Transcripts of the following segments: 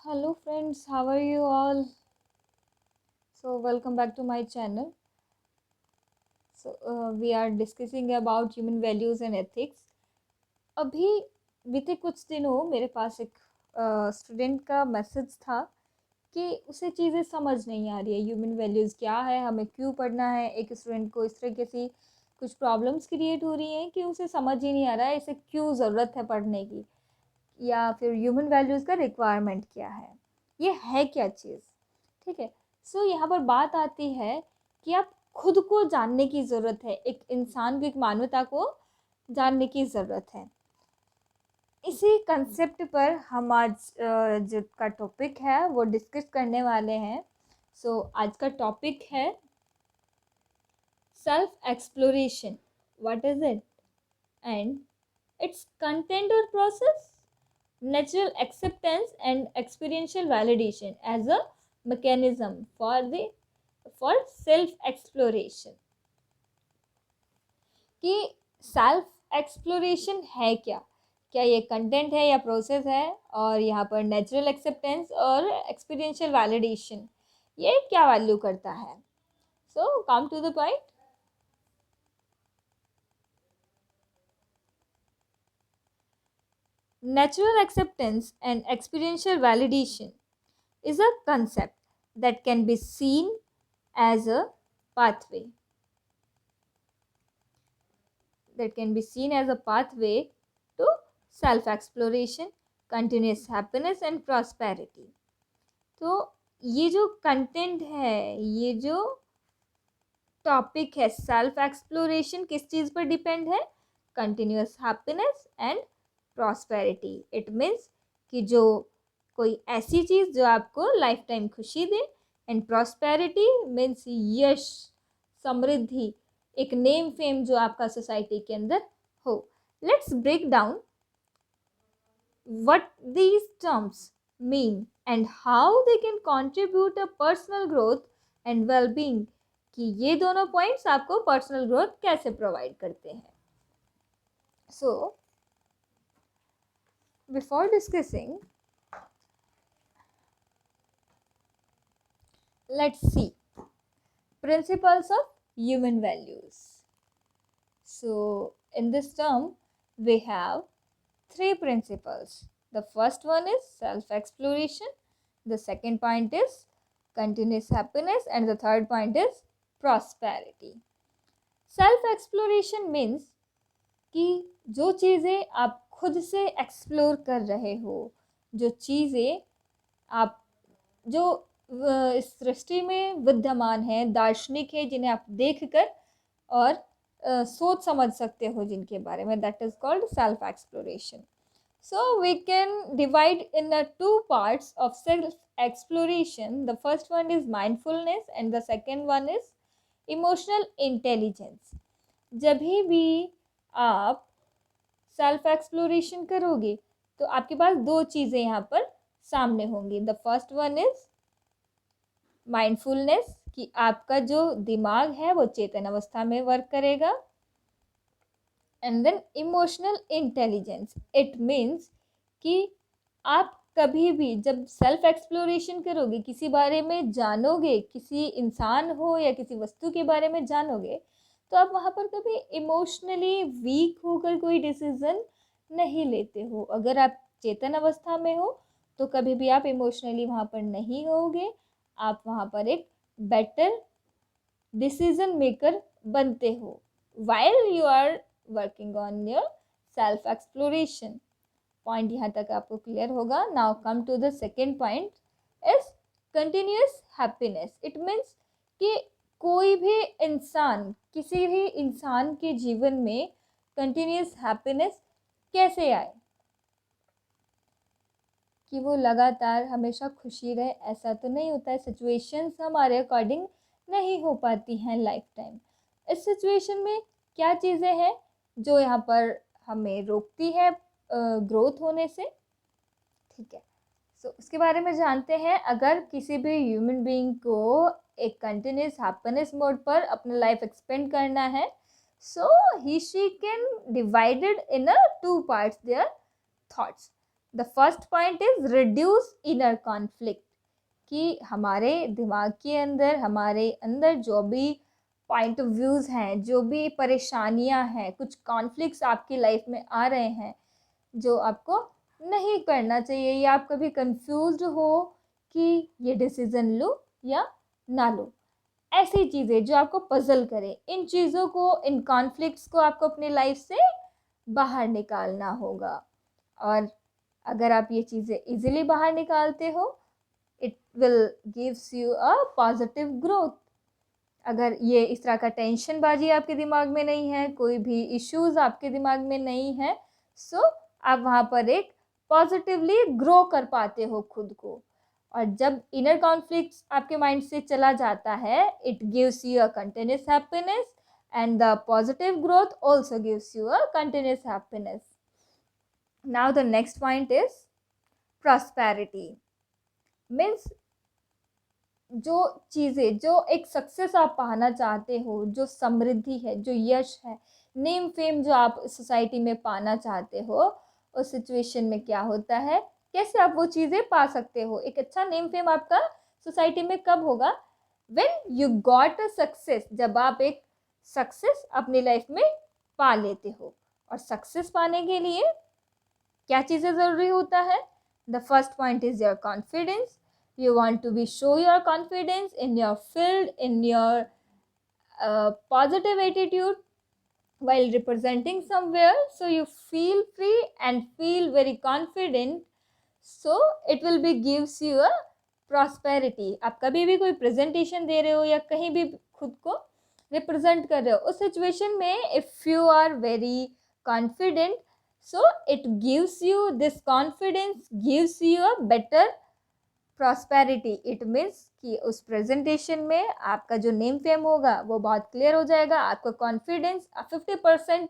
Hello friends, how are you all? So welcome back to my channel. We are discussing about human values and ethics. अभी बीते कुछ दिनों मेरे पास एक student का मैसेज था कि उसे चीज़ें समझ नहीं आ रही है, ह्यूमन वैल्यूज़ क्या है, हमें क्यों पढ़ना है। एक स्टूडेंट को इस तरीके से कुछ प्रॉब्लम्स क्रिएट हो रही हैं कि उसे समझ ही नहीं आ रहा है इसे क्यों ज़रूरत है पढ़ने की, या फिर ह्यूमन वैल्यूज़ का रिक्वायरमेंट क्या ये है क्या चीज़। ठीक है। यहाँ पर बात आती है कि आप खुद को जानने की ज़रूरत है, एक इंसान को, एक मानवता को जानने की ज़रूरत है। इसी कंसेप्ट पर हम आज जो का टॉपिक है वो डिस्कस करने वाले हैं। आज का टॉपिक है self exploration. What is it and it's content और process, natural acceptance and experiential validation as a mechanism for self exploration। कि सेल्फ एक्सप्लोरेशन है क्या, क्या ये कंटेंट है या प्रोसेस है, और यहाँ पर नेचुरल एक्सेप्टेंस और एक्सपीरियंशियल वैलिडेशन ये क्या वैल्यू करता है। So come to the point. Natural acceptance and experiential validation is a concept that can be seen as a pathway to self exploration, continuous happiness and prosperity। तो ये जो content है, ये जो टॉपिक है सेल्फ एक्सप्लोरेशन, किस चीज़ पर depend है? Continuous happiness and prosperity. It means कि जो कोई ऐसी चीज़ जो आपको लाइफ टाइम खुशी दे, एंड प्रॉस्पेरिटी मीन्स यश, समृद्धि, एक नेम फेम जो आपका सोसाइटी के अंदर हो। Let's break down what these terms mean and how they can contribute a personal growth and well-being, कि ये दोनों पॉइंट्स आपको पर्सनल ग्रोथ कैसे प्रोवाइड करते हैं। So before discussing, let's see principles of human values. So in this term we have three principles. The first one is self exploration, the second point is continuous happiness, and the third point is prosperity। Self exploration means कि जो चीज़ें आप खुद से explore कर रहे हो, जो चीज़ें आप जो इस सृष्टि में विद्यमान है, दार्शनिक है, जिन्हें आप देखकर और सोच समझ सकते हो जिनके बारे में, that is called self exploration. So we can divide in two parts of self exploration. The first one is mindfulness and the second one is emotional intelligence। जब भी आप सेल्फ एक्सप्लोरेशन करोगे तो आपके पास दो चीज़ें यहाँ पर सामने होंगी। The first one is mindfulness, कि आपका जो दिमाग है वो चेतन अवस्था में वर्क करेगा। And then emotional intelligence, it means कि आप कभी भी जब सेल्फ एक्सप्लोरेशन करोगे, किसी बारे में जानोगे, किसी इंसान हो या किसी वस्तु के बारे में जानोगे, तो आप वहाँ पर कभी इमोशनली वीक होकर कोई डिसीजन नहीं लेते हो। अगर आप चेतन अवस्था में हो तो कभी भी आप इमोशनली वहाँ पर नहीं होगे, आप वहाँ पर एक बेटर डिसीजन मेकर बनते हो while you are working on your self exploration। Point यहाँ तक आपको क्लियर होगा। Now come to the second point is continuous happiness. It means कि कोई भी इंसान, किसी भी इंसान के जीवन में कंटिन्यूस हैप्पीनेस कैसे आए, कि वो लगातार हमेशा खुशी रहे, ऐसा तो नहीं होता है। सिचुएशंस हमारे अकॉर्डिंग नहीं हो पाती हैं लाइफ टाइम। इस सिचुएशन में क्या चीज़ें हैं जो यहाँ पर हमें रोकती है ग्रोथ होने से। ठीक है। उसके बारे में जानते हैं। अगर किसी भी ह्यूमन बीइंग को एक कंटिन्यूस हैप्पीनेस मोड पर अपना लाइफ एक्सपेंड करना है, so he she can divided in a two parts their thoughts. The first point is reduce inner conflict, कि हमारे दिमाग के अंदर, हमारे अंदर जो भी पॉइंट ऑफ व्यूज़ हैं, जो भी परेशानियां हैं, कुछ कॉन्फ्लिक्ट्स आपकी लाइफ में आ रहे हैं जो आपको नहीं करना चाहिए, या आप कभी कंफ्यूज्ड हो कि ये डिसीज़न लूँ या ना लूँ, ऐसी चीज़ें जो आपको पजल करे, इन चीज़ों को, इन कॉन्फ्लिक्ट्स को आपको अपनी लाइफ से बाहर निकालना होगा। और अगर आप ये चीज़ें इजीली बाहर निकालते हो, it will gives you a positive growth. अगर ये इस तरह का टेंशन बाजी आपके दिमाग में नहीं है, कोई भी इश्यूज आपके दिमाग में नहीं है, सो आप वहाँ पर एक पॉजिटिवली ग्रो कर पाते हो खुद को। और जब इनर कॉन्फ्लिक्ट्स आपके माइंड से चला जाता है, it gives you a continuous happiness, and the positive growth also gives you a continuous happiness. Now the next point is prosperity. Means जो चीज़ें, जो एक सक्सेस आप पाना चाहते हो, जो समृद्धि है, जो यश है, नेम फेम जो आप सोसाइटी में पाना चाहते हो, उस सिचुएशन में क्या होता है, कैसे आप वो चीज़ें पा सकते हो। एक अच्छा नेम फेम आपका सोसाइटी में कब होगा, when you got a success, जब आप एक सक्सेस अपनी लाइफ में पा लेते हो। और सक्सेस पाने के लिए क्या चीज़ें ज़रूरी होता है, the first point is your confidence. You want to be show your confidence in your field, in your positive attitude while representing somewhere, so you feel free and feel very confident, so it will be gives you a prosperity. आप कभी भी कोई presentation दे रहे हो या कहीं भी खुद को रिप्रेजेंट कर रहे हो, उस सिचुएशन में if you are very confident, so it gives you, this confidence gives you a better prosperity. It means कि उस प्रेजेंटेशन में आपका जो नेम फेम होगा वो बहुत क्लियर हो जाएगा, आपका कॉन्फिडेंस 50%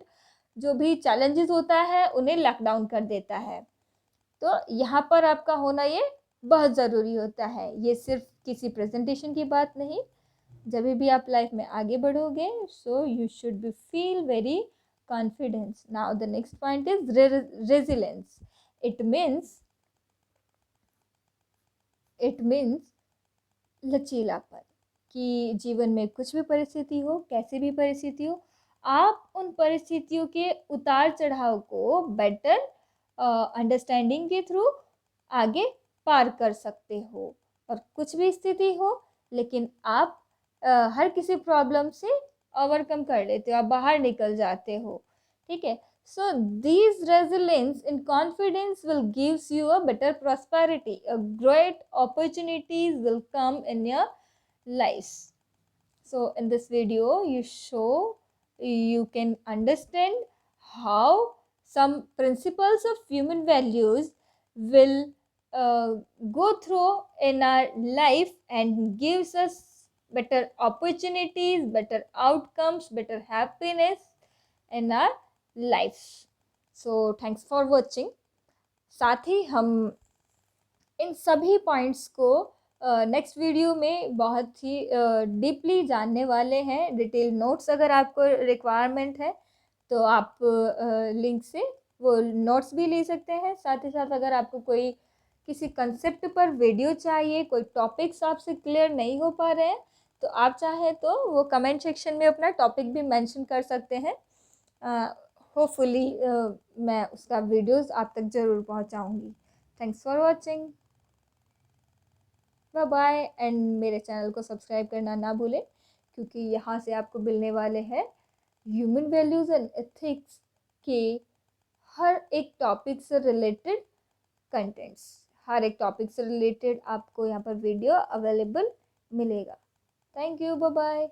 जो भी चैलेंजेस होता है उन्हें लॉकडाउन कर देता है। तो यहाँ पर आपका होना ये बहुत ज़रूरी होता है। ये सिर्फ किसी प्रेजेंटेशन की बात नहीं, जब भी आप लाइफ में आगे बढ़ोगे, so you should be feel very confidence. Now the next point is resilience. It means लचीलापन, कि जीवन में कुछ भी परिस्थिति हो, कैसी भी परिस्थिति हो, आप उन परिस्थितियों के उतार चढ़ाव को बेटर अंडरस्टैंडिंग के थ्रू आगे पार कर सकते हो। और कुछ भी स्थिति हो, लेकिन आप हर किसी प्रॉब्लम से ओवरकम कर लेते हो, आप बाहर निकल जाते हो, ठीक है। So these resilience and confidence will gives you a better prosperity. A great opportunities will come in your lives. So in this video, you can understand how some principles of human values will go through in our life and gives us better opportunities, better outcomes, better happiness in our life. So thanks for watching. साथ ही हम इन सभी points को next video में बहुत ही deeply जानने वाले हैं। Detail notes अगर आपको रिक्वायरमेंट है तो आप लिंक से वो नोट्स भी ले सकते हैं। साथ ही साथ अगर आपको कोई किसी कंसेप्ट पर वीडियो चाहिए, कोई टॉपिक्स आपसे क्लियर नहीं हो पा रहे हैं, तो आप चाहें तो वो कमेंट सेक्शन में अपना टॉपिक भी मेंशन कर सकते हैं। होपफुली मैं उसका वीडियोस आप तक ज़रूर पहुंचाऊंगी। Thanks for watching, bye bye. And मेरे चैनल को सब्सक्राइब करना ना भूलें, क्योंकि यहाँ से आपको मिलने वाले हैं ह्यूमन वैल्यूज़ एंड एथिक्स के हर एक टॉपिक से रिलेटेड कंटेंट्स। हर एक टॉपिक से रिलेटेड आपको यहाँ पर वीडियो अवेलेबल मिलेगा। Thank you, bye bye.